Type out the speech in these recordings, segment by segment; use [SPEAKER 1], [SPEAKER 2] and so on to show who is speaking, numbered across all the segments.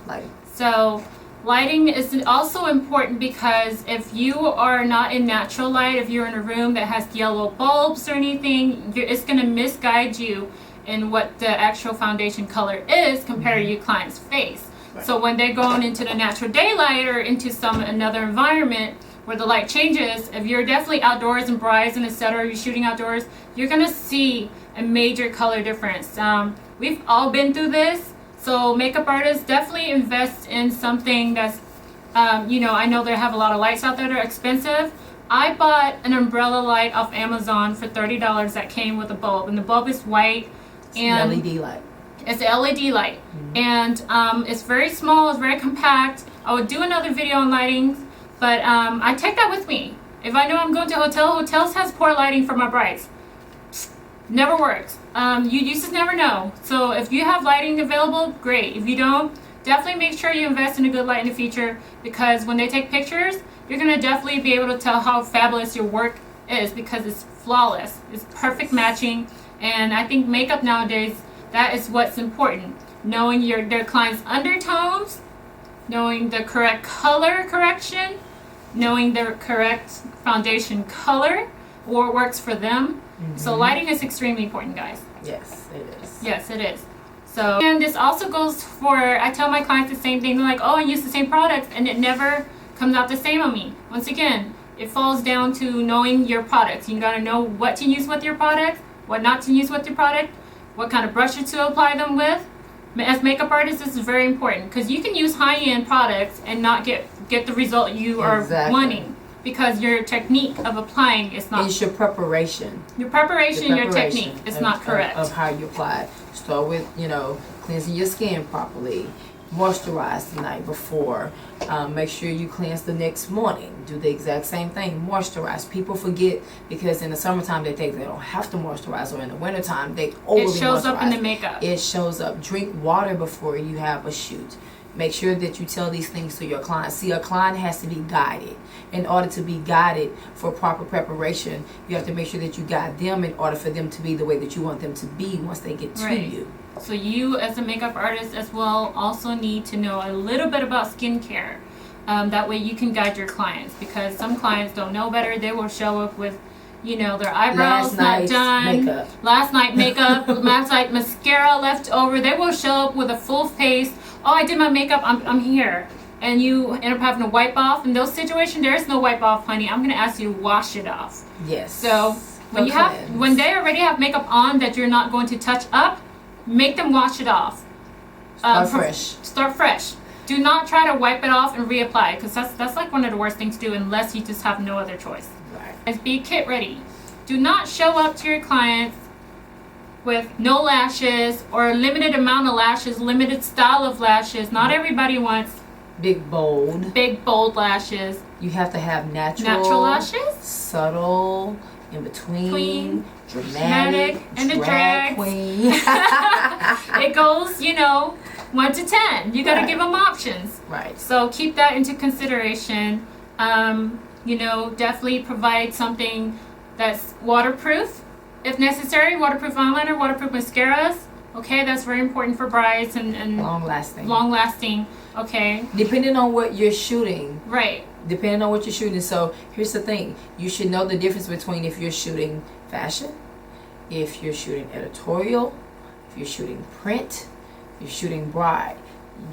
[SPEAKER 1] Lighting.
[SPEAKER 2] So lighting is also important because if you are not in natural light, if you're in a room that has yellow bulbs or anything, it's going to misguide you in what the actual foundation color is compared to your client's face. Right. So when they're going into the natural daylight or into another environment where the light changes, if you're definitely outdoors and brides and etc., you're shooting outdoors, you're going to see a major color difference. We've all been through this. So makeup artists definitely invest in something that's, I know they have a lot of lights out there that are expensive. I bought an umbrella light off Amazon for $30 that came with a bulb, and the bulb is white. And
[SPEAKER 1] it's an LED light.
[SPEAKER 2] It's an LED light, and it's very small, it's very compact. I would do another video on lighting, but I take that with me. If I know I'm going to a hotel, hotels has poor lighting for my brides. Never works. You just never know. So if you have lighting available, great. If you don't, definitely make sure you invest in a good light in the future, because when they take pictures, you're going to definitely be able to tell how fabulous your work is, because it's flawless. It's perfect matching. And I think makeup nowadays, that is what's important. Knowing their client's undertones, knowing the correct color correction, knowing their correct foundation color, or works for them. So lighting is extremely important, guys.
[SPEAKER 1] Yes, it is.
[SPEAKER 2] Yes, it is. So, and this also goes for, I tell my clients the same thing. They're like, oh, I use the same products, and it never comes out the same on me. Once again, it falls down to knowing your products. You gotta know what to use with your product, what not to use with your product, what kind of brushes to apply them with. As makeup artists, this is very important, because you can use high-end products and not get the result you are wanting, because your technique of applying is not.
[SPEAKER 1] It's your preparation.
[SPEAKER 2] Your preparation, your technique is not correct.
[SPEAKER 1] Of how you apply it. Start with, cleansing your skin properly. Moisturize the night before. Make sure you cleanse the next morning. Do the exact same thing. Moisturize. People forget, because in the summertime they think they don't have to moisturize, or in the wintertime they overly moisturize.
[SPEAKER 2] It shows up in the makeup.
[SPEAKER 1] It shows up. Drink water before you have a shoot. Make sure that you tell these things to your client. See, a client has to be guided. In order to be guided for proper preparation, you have to make sure that you guide them in order for them to be the way that you want them to be once they get to you.
[SPEAKER 2] So you, as a makeup artist as well, also need to know a little bit about skincare. That way you can guide your clients, because some clients don't know better. They will show up with, their eyebrows not done, last night makeup, last night mascara left over. They will show up with a full face. Oh, I did my makeup, I'm here. And you end up having to wipe off. In those situations, there is no wipe off, honey. I'm going to ask you to wash it off.
[SPEAKER 1] Yes.
[SPEAKER 2] So when they already have makeup on that you're not going to touch up, make them wash it off. Start fresh. Do not try to wipe it off and reapply, because that's like one of the worst things to do, unless you just have no other choice.
[SPEAKER 1] Right.
[SPEAKER 2] And be kit ready. Do not show up to your clients with no lashes, or a limited amount of lashes, limited style of lashes. Not everybody wants
[SPEAKER 1] big bold
[SPEAKER 2] lashes.
[SPEAKER 1] You have to have natural
[SPEAKER 2] lashes,
[SPEAKER 1] subtle, in between, dramatic,
[SPEAKER 2] and the
[SPEAKER 1] drag queen.
[SPEAKER 2] It goes 1 to 10. You got to give them options.
[SPEAKER 1] Right.
[SPEAKER 2] So keep that into consideration. Definitely provide something that's waterproof, if necessary. Waterproof eyeliner, waterproof mascaras. Okay, that's very important for brides and
[SPEAKER 1] long
[SPEAKER 2] lasting. Okay.
[SPEAKER 1] Depending on what you're shooting.
[SPEAKER 2] Right.
[SPEAKER 1] Depending on what you're shooting. So here's the thing. You should know the difference between if you're shooting fashion, if you're shooting editorial, if you're shooting print, if you're shooting bride.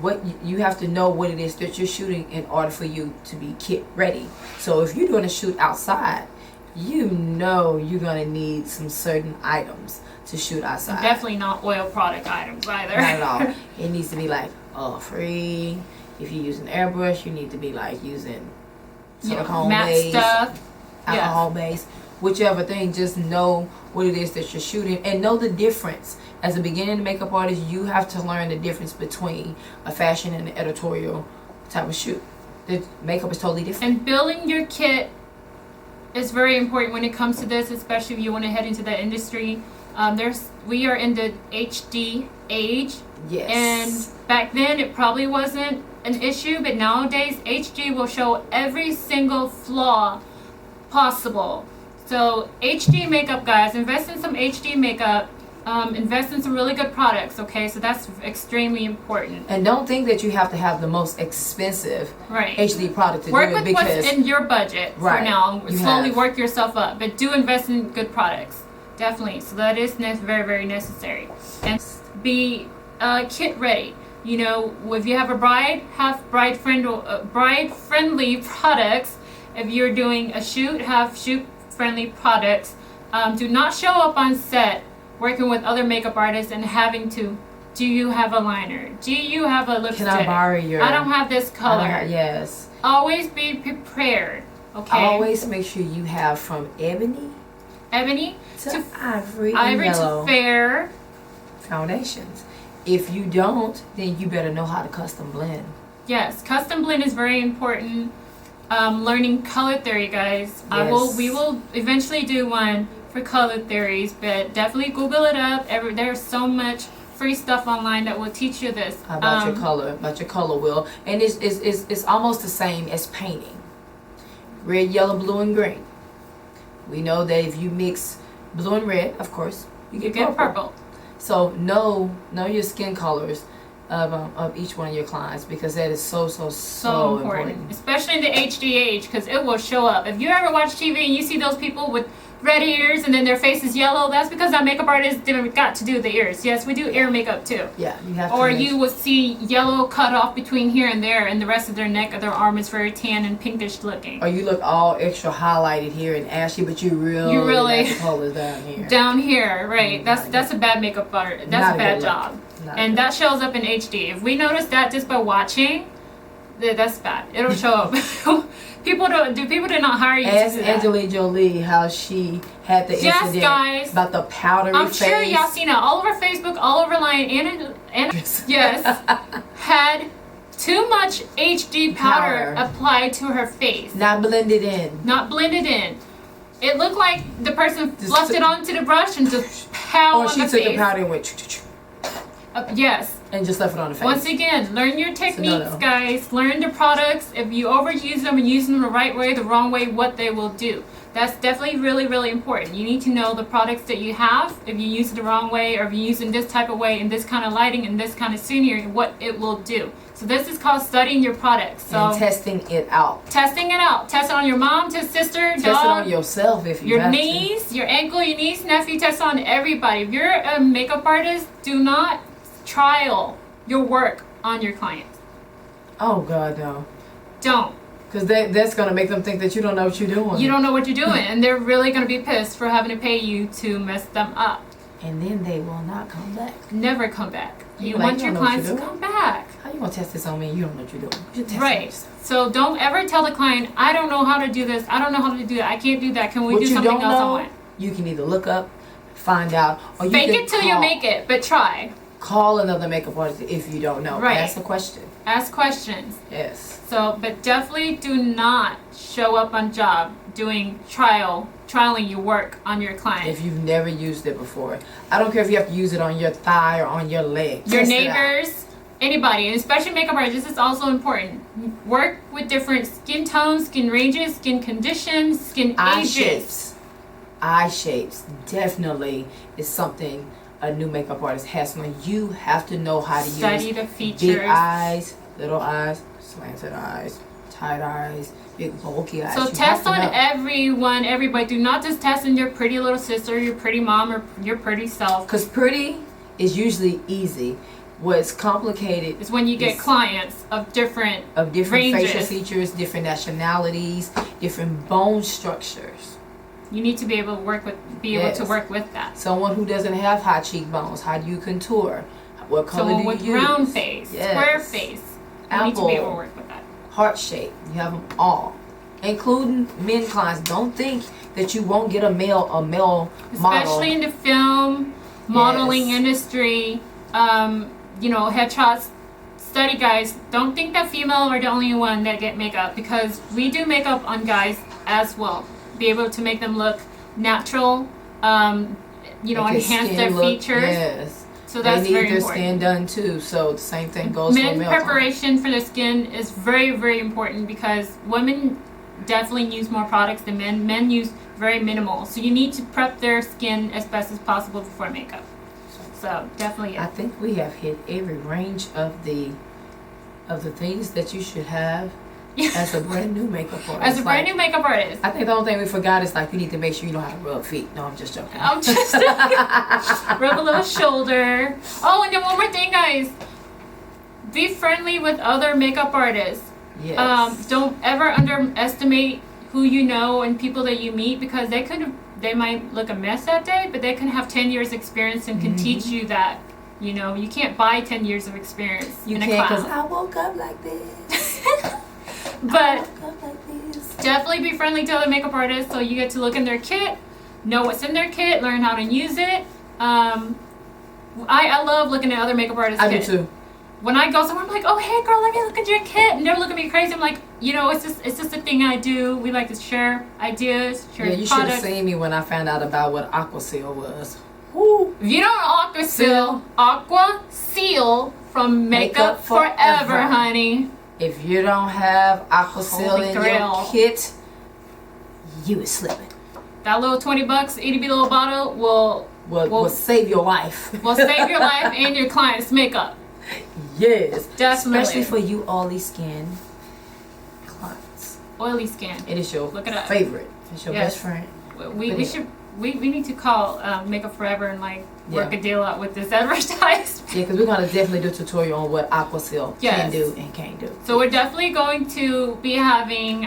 [SPEAKER 1] What you have to know what it is that you're shooting in order for you to be kit ready. So if you're doing a shoot outside, you're gonna need some certain items to shoot outside.
[SPEAKER 2] And definitely not oil product items either.
[SPEAKER 1] Not at all. It needs to be like free. If you're using airbrush, you need to be like using silicone
[SPEAKER 2] matte stuff,
[SPEAKER 1] alcohol base, whichever thing. Just know what it is that you're shooting, and know the difference. As a beginning makeup artist, you have to learn the difference between a fashion and an editorial type of shoot. The makeup is totally different.
[SPEAKER 2] And building your kit is very important when it comes to this, especially if you want to head into that industry. We are in the HD age.
[SPEAKER 1] Yes.
[SPEAKER 2] And back then it probably wasn't an issue, but nowadays HD will show every single flaw possible. So HD makeup, guys, invest in some HD makeup. Invest in some really good products, okay? So that's extremely important.
[SPEAKER 1] And don't think that you have to have the most expensive
[SPEAKER 2] Right.
[SPEAKER 1] HD product to
[SPEAKER 2] Work
[SPEAKER 1] do it,
[SPEAKER 2] with
[SPEAKER 1] because
[SPEAKER 2] what's in your budget
[SPEAKER 1] Right.
[SPEAKER 2] for now.
[SPEAKER 1] You
[SPEAKER 2] Slowly
[SPEAKER 1] have.
[SPEAKER 2] work yourself up, but do invest in good products, definitely. So that is very, very necessary. And be kit ready. You know, if you have a bride, have bride friendly products. If you're doing a shoot, have shoot friendly products. Do not show up on set working with other makeup artists and having to, do you have a liner? Do you have a lipstick?
[SPEAKER 1] Can I borrow your?
[SPEAKER 2] I don't have this color.
[SPEAKER 1] Yes.
[SPEAKER 2] Always be prepared, okay?
[SPEAKER 1] Always make sure you have from ebony
[SPEAKER 2] Ebony
[SPEAKER 1] to ivory and yellow
[SPEAKER 2] to fair.
[SPEAKER 1] foundations. If you don't, then you better know how to custom blend.
[SPEAKER 2] Yes, custom blend is very important. Learning color theory, guys.
[SPEAKER 1] Yes.
[SPEAKER 2] We will eventually do one for color theories, but definitely Google it up. There's so much free stuff online that will teach you this.
[SPEAKER 1] About your color wheel. And it's almost the same as painting. Red, yellow, blue, and green. We know that if you mix blue and red, of course, you get purple. So know your skin colors of each one of your clients, because that is so important.
[SPEAKER 2] Especially in the HD age, because it will show up. If you ever watch TV and you see those people with red ears and then their face is yellow, that's because that makeup artist didn't got to do the ears. Yes, we do ear makeup too.
[SPEAKER 1] Yeah, you have to.
[SPEAKER 2] Or you will see yellow cut off between here and there, and the rest of their neck or their arm is very tan and pinkish looking.
[SPEAKER 1] Or you look all extra highlighted here and ashy, but you really got the colors down here.
[SPEAKER 2] Down here, right? That's a bad makeup artist. That's a bad job. And that shows up in HD. If we notice that just by watching, that's bad. It'll show up. People did not hire you to do that.
[SPEAKER 1] Ask Angelina Jolie how she had the incident
[SPEAKER 2] guys.
[SPEAKER 1] about the powdery face.
[SPEAKER 2] I'm sure y'all seen it all over Facebook, all over line. Anna yes, had too much HD powder applied to her face.
[SPEAKER 1] Not blended in.
[SPEAKER 2] Not blended in. It looked like the person fluffed it onto the brush and just pow on the face.
[SPEAKER 1] Or she took the powder and went
[SPEAKER 2] yes.
[SPEAKER 1] and just left it on the face.
[SPEAKER 2] Once again, learn your techniques, guys. Learn the products. If you overuse them and use them the right way, the wrong way, what they will do. That's definitely really, really important. You need to know the products that you have. If you use it the wrong way, or if you use it in this type of way, in this kind of lighting, in this kind of scenery, what it will do. So this is called studying your products. So
[SPEAKER 1] and testing it out.
[SPEAKER 2] Testing it out. Test it on your mom, sister, dog.
[SPEAKER 1] Test it on yourself if you
[SPEAKER 2] your
[SPEAKER 1] have
[SPEAKER 2] niece, your uncle, your niece, nephew. Test on everybody. If you're a makeup artist, do not trial your work on your clients.
[SPEAKER 1] Oh God, no.
[SPEAKER 2] Don't.
[SPEAKER 1] Because that's going to make them think that you don't know what you're doing.
[SPEAKER 2] You don't know what you're doing, and they're really going to be pissed for having to pay you to mess them up.
[SPEAKER 1] And then they will not come back.
[SPEAKER 2] Never come back. You
[SPEAKER 1] Like,
[SPEAKER 2] want your clients to come back.
[SPEAKER 1] How you going to test this on me? You don't know what you're doing. You test
[SPEAKER 2] Right. So don't ever tell the client, I don't know how to do this. I don't know how to do that. I can't do that. Can we
[SPEAKER 1] what
[SPEAKER 2] do
[SPEAKER 1] you
[SPEAKER 2] something
[SPEAKER 1] don't
[SPEAKER 2] else
[SPEAKER 1] know,
[SPEAKER 2] on it?
[SPEAKER 1] You can either look up, find out, or you
[SPEAKER 2] Fake
[SPEAKER 1] can
[SPEAKER 2] it till you make it, but try.
[SPEAKER 1] Call another makeup artist if you don't know.
[SPEAKER 2] Right.
[SPEAKER 1] Ask a question.
[SPEAKER 2] Ask questions.
[SPEAKER 1] Yes.
[SPEAKER 2] So, but definitely do not show up on job doing trialing your work on your client.
[SPEAKER 1] If you've never used it before. I don't care if you have to use it on your thigh or on your leg.
[SPEAKER 2] Your
[SPEAKER 1] Test it
[SPEAKER 2] neighbors, anybody, and especially makeup artists, this is also important. Work with different skin tones, skin ranges, skin conditions, skin ages.
[SPEAKER 1] Eye shapes definitely is something a new makeup artist has to know. You have to know how to
[SPEAKER 2] Study
[SPEAKER 1] use
[SPEAKER 2] the features.
[SPEAKER 1] big eyes, little eyes, slanted eyes, tight eyes, big bulky eyes.
[SPEAKER 2] So
[SPEAKER 1] You
[SPEAKER 2] test
[SPEAKER 1] have to
[SPEAKER 2] on
[SPEAKER 1] know.
[SPEAKER 2] everybody. Do not just test on your pretty little sister, your pretty mom, or your pretty self.
[SPEAKER 1] Because pretty is usually easy. What's complicated
[SPEAKER 2] It's when you get clients of different
[SPEAKER 1] ranges. Facial features, different nationalities, different bone structures.
[SPEAKER 2] You need to be able to work with that.
[SPEAKER 1] Someone who doesn't have high cheekbones, how do you contour? What color
[SPEAKER 2] Someone
[SPEAKER 1] do you
[SPEAKER 2] with
[SPEAKER 1] use?
[SPEAKER 2] round face, square face. You need to be able to work with that.
[SPEAKER 1] Heart shape. You have them all, including men clients. Don't think that you won't get a male model.
[SPEAKER 2] Especially in the film, modeling industry, headshots. Study guys. Don't think that female are the only one that get makeup, because we do makeup on guys as well. Be able to make them look natural, enhance their features.
[SPEAKER 1] Yes.
[SPEAKER 2] So that's
[SPEAKER 1] they need
[SPEAKER 2] very
[SPEAKER 1] their
[SPEAKER 2] important.
[SPEAKER 1] skin done too. So the same thing goes for
[SPEAKER 2] Men's
[SPEAKER 1] male
[SPEAKER 2] preparation for the skin is very, very important, because women definitely use more products than men. Men use very minimal. So you need to prep their skin as best as possible before makeup. So definitely,
[SPEAKER 1] I think we have hit every range of the things that you should have as a brand new makeup artist.
[SPEAKER 2] As a brand new makeup artist.
[SPEAKER 1] I think the only thing we forgot is like you need to make sure you know how to rub feet. No, I'm just joking.
[SPEAKER 2] I'm just rub a little shoulder. Oh, and then one more thing, guys. Be friendly with other makeup artists.
[SPEAKER 1] Yes.
[SPEAKER 2] Don't ever underestimate who you know and people that you meet, because they might look a mess that day, but they can have 10 years experience and can teach you that, you know, you can't buy 10 years of experience in a class.
[SPEAKER 1] Because I woke up like this.
[SPEAKER 2] But definitely be friendly to other makeup artists, so you get to look in their kit, know what's in their kit, learn how to use it. I love looking at other makeup artists'
[SPEAKER 1] I
[SPEAKER 2] kit.
[SPEAKER 1] do too.
[SPEAKER 2] When I go somewhere, I'm like, oh, hey, girl, let me look at your kit. And they're looking at me crazy. I'm like, you know, it's just a thing I do. We like to share ideas, share
[SPEAKER 1] Yeah, you should have
[SPEAKER 2] products.
[SPEAKER 1] seen me when I found out about what Aquasil was. Woo.
[SPEAKER 2] If you don't know Aqua Seal from Makeup Forever, honey.
[SPEAKER 1] If you don't have Aquasil
[SPEAKER 2] Holy
[SPEAKER 1] in
[SPEAKER 2] grail.
[SPEAKER 1] your kit, you is slipping.
[SPEAKER 2] That little $20 itty-bitty little bottle
[SPEAKER 1] Will save your life.
[SPEAKER 2] will save your life and your client's makeup.
[SPEAKER 1] Yes.
[SPEAKER 2] Definitely.
[SPEAKER 1] Especially for you oily skin clients.
[SPEAKER 2] Oily skin.
[SPEAKER 1] It is your
[SPEAKER 2] Look it up.
[SPEAKER 1] favorite. It's your
[SPEAKER 2] Yes.
[SPEAKER 1] best friend.
[SPEAKER 2] We need to call Makeup Forever and like work
[SPEAKER 1] Yeah.
[SPEAKER 2] a deal out with this advertisement.
[SPEAKER 1] Yeah, because we're going to definitely do a tutorial on what Aquasil
[SPEAKER 2] Yes.
[SPEAKER 1] can do and can't do.
[SPEAKER 2] So we're definitely going to be having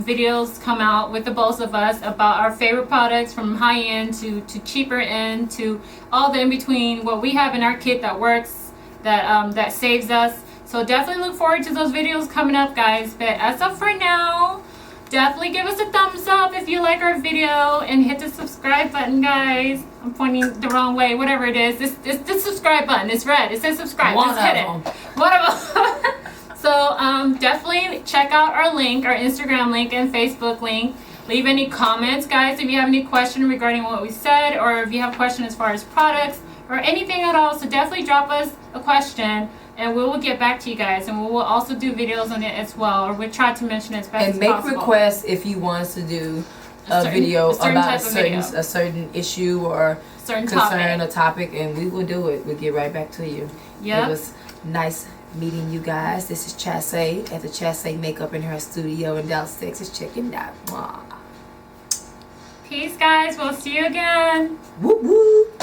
[SPEAKER 2] videos come out with the both of us about our favorite products, from high end to cheaper end, to all the in between, what we have in our kit that works, that saves us. So definitely look forward to those videos coming up, guys. But as of for now, definitely give us a thumbs up if you like our video, and hit the subscribe button, guys. I'm pointing the wrong way, whatever it is. This the subscribe button. It's red. It says subscribe. Just hit it. One of them. So definitely check out our link, our Instagram link and Facebook link. Leave any comments, guys, if you have any question regarding what we said, or if you have a question as far as products or anything at all. So definitely drop us a question, and we will get back to you guys, and we will also do videos on it as well, or we'll try to mention it as best
[SPEAKER 1] And
[SPEAKER 2] as
[SPEAKER 1] make
[SPEAKER 2] possible.
[SPEAKER 1] requests if you want us to do
[SPEAKER 2] A
[SPEAKER 1] a
[SPEAKER 2] certain-
[SPEAKER 1] video
[SPEAKER 2] a certain
[SPEAKER 1] about
[SPEAKER 2] type of video.
[SPEAKER 1] a certain issue or
[SPEAKER 2] Certain
[SPEAKER 1] concern
[SPEAKER 2] topic.
[SPEAKER 1] or topic, and we will do it. We'll get right back to you.
[SPEAKER 2] Yep.
[SPEAKER 1] It was nice meeting you guys. This is Chaisty at the Chaisty Makeup in her studio in Dallas, Texas. Check it out. Mwah.
[SPEAKER 2] Peace, guys. We'll see you again.
[SPEAKER 1] Whoop whoop.